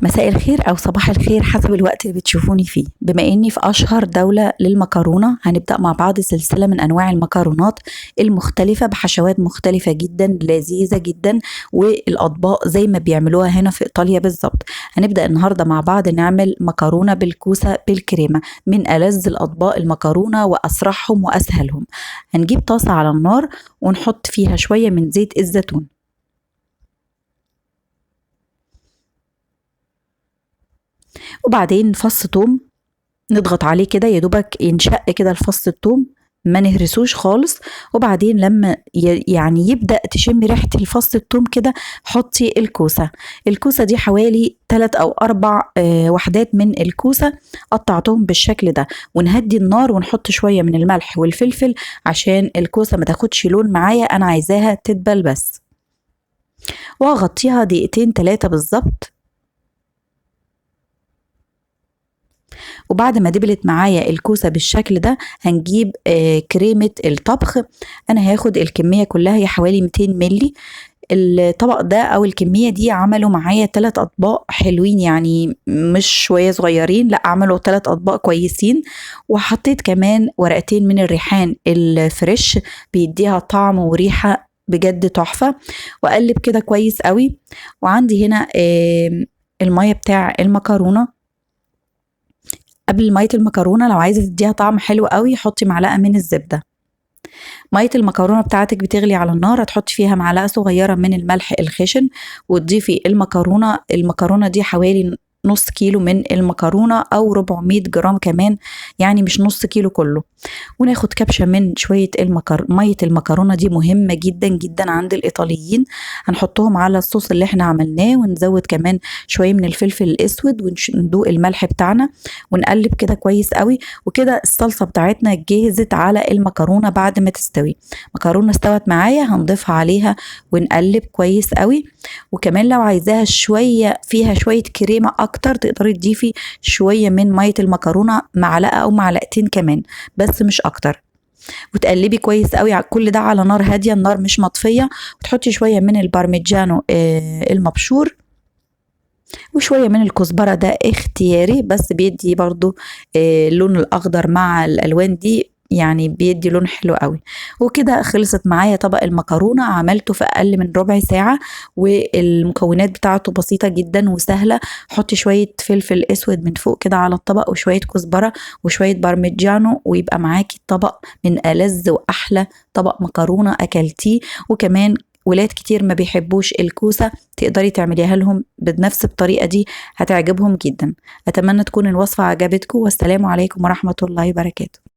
مساء الخير أو صباح الخير حسب الوقت اللي بتشوفوني فيه. بما إني في أشهر دولة للمكرونة، هنبدأ مع بعض سلسلة من أنواع المكرونات المختلفة بحشوات مختلفة جدا لذيذة جدا، والأطباق زي ما بيعملوها هنا في إيطاليا بالظبط. هنبدأ النهاردة مع بعض نعمل مكرونة بالكوسة بالكريمة، من ألذ الأطباق المكرونة وأسرعهم وأسهلهم. هنجيب طاسة على النار ونحط فيها شوية من زيت الزيتون، وبعدين فص توم نضغط عليه كده يا دوبك ينشق كده الفص الثوم، ما نهرسوش خالص. وبعدين لما يعني يبدأ تشمي ريحة الفص الثوم كده، حطي الكوسة دي حوالي 3 أو 4 وحدات من الكوسة، قطعتهم بالشكل ده. ونهدي النار ونحط شوية من الملح والفلفل عشان الكوسة ما تاخدش لون معايا، أنا عايزاها تدبل بس. وأغطيها دقيقتين 3 بالظبط. وبعد ما دبلت معايا الكوسة بالشكل ده، هنجيب كريمة الطبخ. أنا هاخد الكمية كلها، هي حوالي 200 ملي. الطبق ده أو الكمية دي عملوا معايا 3 أطباق حلوين، يعني مش شوية صغيرين، لا عملوا 3 أطباق كويسين. وحطيت كمان ورقتين من الريحان الفريش، بيديها طعم وريحة بجد تحفة. وأقلب كده كويس قوي. وعندي هنا المية بتاع المكرونة. قبل مية المكرونة لو عايزة تديها طعم حلو قوي، حطي معلقة من الزبدة. مية المكرونة بتاعتك بتغلي على النار، هتحطي فيها معلقة صغيرة من الملح الخشن، وتضيفي المكرونة دي حوالي نص كيلو من المكرونة أو 400 جرام كمان، يعني مش نص كيلو كله. وناخد كبشة من شوية مية المكرونة دي مهمة جدا جدا عند الإيطاليين. هنحطهم على الصوص اللي احنا عملناه، ونزود كمان شوية من الفلفل الأسود، وندوق الملح بتاعنا، ونقلب كده كويس قوي. وكده الصلصة بتاعتنا جهزت على المكرونة. بعد ما تستوي مكرونة استوت معايا، هنضيفها عليها ونقلب كويس قوي. وكمان لو عايزاها فيها شوية كريمة أكتر، تقدري تضيفي شوية من مية المكرونة، معلقة أو معلقتين كمان، بس مش اكتر. وتقلبي كويس قوي على كل ده على نار هاديه، النار مش مطفيه. وتحطي شويه من البارميجانو المبشور، وشويه من الكزبره، ده اختياري بس بيدي برضو اللون الاخضر مع الالوان دي، يعني بيدي لون حلو قوي. وكده خلصت معايا طبق المكرونه، عملته في اقل من ربع ساعه، والمكونات بتاعته بسيطه جدا وسهله. حطي شويه فلفل اسود من فوق كده على الطبق، وشويه كزبره وشويه بارميجانو، ويبقى معاكي طبق من ألذ واحلى طبق مكرونه اكلتيه. وكمان ولاد كتير ما بيحبوش الكوسة، تقدري تعمليها لهم بنفس الطريقة دي، هتعجبهم جدا. أتمنى تكون الوصفة عجبتكم، والسلام عليكم ورحمة الله وبركاته.